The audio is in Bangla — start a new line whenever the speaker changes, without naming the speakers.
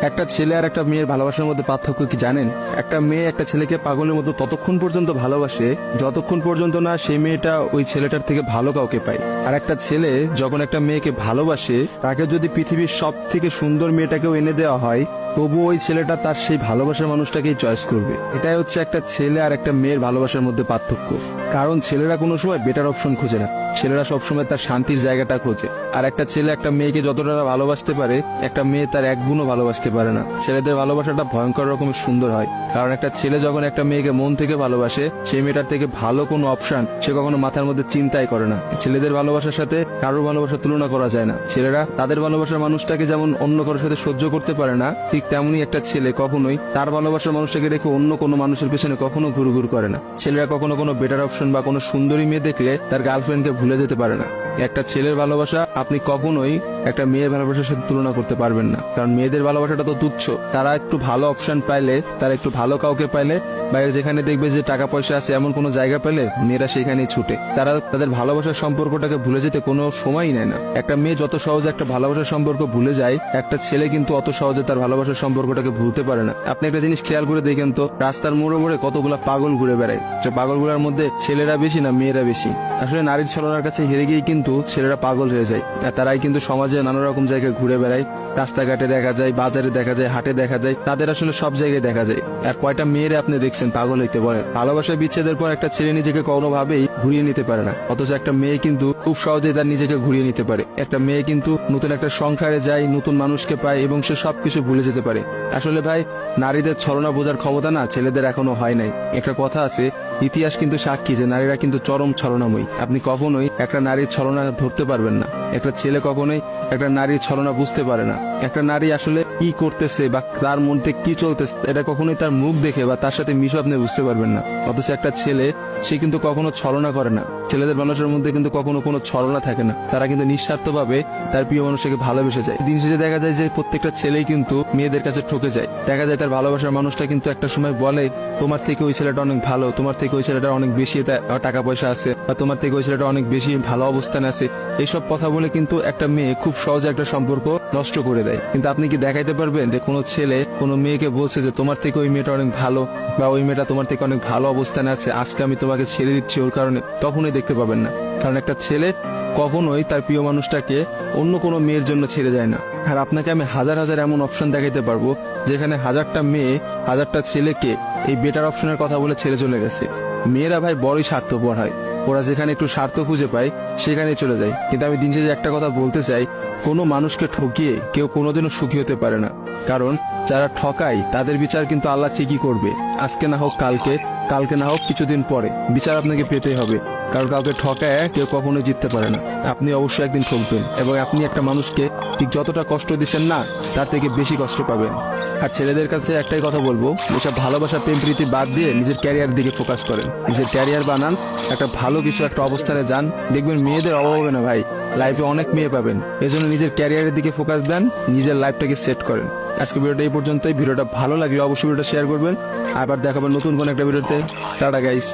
একটা ছেলে আর একটা মেয়ের ভালোবাসার মধ্যে পার্থক্য কি জানেন? একটা মেয়ে একটা ছেলেকে পাগলের মতো ততক্ষণ পর্যন্ত ভালোবাসে যতক্ষণ পর্যন্ত না সেই মেয়েটা ওই ছেলেটার থেকে ভালো কাউকে পায়। আর একটা ছেলে যখন একটা মেয়েকে ভালোবাসে, তাকে যদি পৃথিবীর সব থেকে সুন্দর মেয়েটাকেও এনে দেওয়া হয়, তবু ওই ছেলেটা তার সেই ভালোবাসার মানুষটাকেই চয়েস করবে। এটাই হচ্ছে একটা ছেলে আর একটা মেয়ের ভালোবাসার মধ্যে পার্থক্য। কারণ ছেলেরা কোনো সময় বেটার অপশন খোঁজে না, ছেলেরা সবসময় তার শান্তির জায়গাটা খোঁজে। আর একটা ছেলে একটা মেয়েকে যতটা ভালোবাসতে পারে, একটা মেয়ে তার এক গুণও ভালোবাসতে পারে না। ছেলেদের ভালোবাসাটা ভয়ঙ্কর রকমের সুন্দর হয়, কারণ একটা ছেলে যখন একটা মেয়েকে মন থেকে ভালোবাসে, সেই মেয়েটার থেকে ভালো কোনো অপশন সে কখনো মাথার মধ্যে চিন্তাই করে না। ছেলেদের ভালোবাসার সাথে কারোর ভালোবাসার তুলনা করা যায় না। ছেলেরা তাদের ভালোবাসার মানুষটাকে যেমন অন্য কারোর সাথে সহ্য করতে পারে না, ঠিক তেমনি একটা ছেলে কখনোই তার ভালোবাসার মানুষটাকে রেখে অন্য কোনো মানুষের পেছনে কখনো ঘুরঘুর করে না। ছেলেরা কখনো কোনো বেটার অপশন বা কোনো সুন্দরী মেয়ে দেখলে তার গার্লফ্রেন্ডকে ভুলে যেতে পারে না। একটা ছেলের ভালোবাসা আপনি কখনোই একটা মেয়ের ভালোবাসার সাথে তুলনা করতে পারবেন না, কারণ মেয়েদের ভালোবাসাটা তো তুচ্ছ। তারা একটু ভালো অপশন পাইলে, তারা একটু ভালো কাউকে পাইলে, বাইরে যেখানে দেখবে যে টাকা পয়সা আছে এমন কোনো জায়গা পেলে মেয়েরা সেখানেই ছুটে। তারা তাদের ভালোবাসার সম্পর্কটাকে ভুলে যেতে কোনো সময়ই নেয় না। একটা মেয়ে যত সহজে একটা ভালোবাসার সম্পর্ক ভুলে যায়, একটা ছেলে কিন্তু অত সহজে তার ভালোবাসার সম্পর্কটাকে ভুলতে পারে না। আপনি একটা জিনিস খেয়াল করে দেখেন তো, রাস্তার মোড়ে মোড়ে কতগুলা পাগল ঘুরে বেড়ায়। যে পাগলগুলোর মধ্যে ছেলেরা বেশি না মেয়েরা বেশি? আসলে নারীর ছলনার কাছে হেরে গিয়ে কিন্তু ছেলেরা পাগল হয়ে যায়। আর তারাই কিন্তু সমাজে নানা রকম জায়গায় ঘুরে বেড়ায়। রাস্তাঘাটে দেখা যায়, বাজারে দেখা যায়, হাটে দেখা যায়, তাদের আসলে সব জায়গায় দেখা যায়। আর কয়টা মেয়েরা আপনি দেখছেন পাগল হইতে বলে? ভালোবাসা বিচ্ছেদের পর একটা ছেলে নিজেকে কোনোভাবেই ঘুরিয়ে নিতে পারে না, অথচ একটা মেয়ে কিন্তু খুব সহজেই তার নিজেকে ঘুরিয়ে নিতে পারে। একটা মেয়ে কিন্তু নতুন একটা সংসারে যায়, নতুন মানুষকে পায় এবং সে সবকিছু ভুলে যেতে পারে। আসলে ভাই, নারীদের ছলনা বোঝার ক্ষমতা না ছেলেদের এখনো হয় নাই। একটা কথা আছে, ইতিহাস কিন্তু সাক্ষী যে নারীরা কিন্তু চরম ছলনাময়ী। আপনি কখনোই একটা নারীর ছলনা ধরতে পারবেন না। একটা ছেলে কখনোই একটা নারীর ছলনা বুঝতে পারে না। একটা নারী আসলে কি করতেছে বা তার মধ্যে কি চলতেছে, এটা কখনোই তার মুখ দেখে বা তার সাথে মিশে আপনি বুঝতে পারবেন না। অথচ একটা ছেলে, সে কিন্তু কখনো ছলনা করে না। ছেলেদের মানুষের মধ্যে কিন্তু কখনো কোনো ছলনা থাকে না। তারা কিন্তু নিঃস্বার্থভাবে তার প্রিয় মানুষকে ভালোবেসে যায়। দিন শেষে দেখা যায় যে প্রত্যেকটা ছেলেই কিন্তু মেয়েদের কাছে ঠকে যায়। দেখা যায় তার ভালোবাসার মানুষটা কিন্তু একটা সময় বলে, তোমার থেকে ওই ছেলেটা অনেক ভালো, তোমার থেকে ওই ছেলেটা অনেক বেশি টাকা পয়সা আছে, বা তোমার থেকে ওই ছেলেটা অনেক বেশি ভালো অবস্থানে আছে। এইসব কথা বলে কিন্তু একটা মেয়ে খুব সহজে একটা সম্পর্ক নষ্ট করে দেয়। কিন্তু আপনি কি দেখাইতে পারবেন যে কোনো ছেলে কোনো মেয়েকে বলছে যে তোমার থেকে ওই মেয়েটা অনেক ভালো, বা ওই মেয়েটা তোমার থেকে অনেক ভালো অবস্থানে আছে, আজকে আমি তোমাকে ছেড়ে দিচ্ছি ওর কারণে? তখনই দেখতে পাবেন না। কারণ একটা ছেলে কখনোই তার প্রিয় মানুষটাকে অন্য কোনো মেয়ের জন্য ছেড়ে যায় না। আর আপনাকে আমি হাজার হাজার এমন অপশন দেখাইতে পারবো যেখানে হাজারটা মেয়ে হাজারটা ছেলেকে এই বেটার অপশনের কথা বলে ছেড়ে চলে গেছে। মেয়েরা ভাই বড়ই স্বার্থপর হয়, ওরা যেখানে একটু স্বার্থ খুঁজে পায় সেখানে চলে যায়। কিন্তু আমি দিন শেষে একটা কথা বলতে চাই, কোনো মানুষকে ঠকিয়ে কেউ কোনোদিনও সুখী হতে পারে না। কারণ যারা ঠকায় তাদের বিচার কিন্তু আল্লাহ ঠিকই করবে। আজকে না হোক কালকে, কালকে না হোক কিছুদিন পরে বিচার আপনাকে পেতেই হবে। কারণ কাউকে ঠকায় কেউ কখনো জিততে পারে না। আপনি অবশ্যই একদিন ঠকবেন, এবং আপনি একটা মানুষকে ঠিক যতটা কষ্ট দিচ্ছেন না, তার থেকে বেশি কষ্ট পাবেন। আর ছেলেদের কাছে একটাই কথা বলবো, যেসব ভালোবাসা প্রেম প্রীতি বাদ দিয়ে নিজের ক্যারিয়ার দিকে ফোকাস করেন, নিজের ক্যারিয়ার বানান, একটা ভালো কিছু একটা অবস্থানে যান, দেখবেন মেয়েদের অভাব হবে না ভাই। লাইফে অনেক মেয়ে পাবেন। এজন্য নিজের ক্যারিয়ারের দিকে ফোকাস দেন, নিজের লাইফটাকে সেট করেন। আজকে ভিডিওটা এই পর্যন্তই। ভিডিওটা ভালো লাগলে অবশ্যই ভিডিওটা শেয়ার করবেন। আবার দেখাবেন নতুন কোন একটা ভিডিওতে। Tata guys.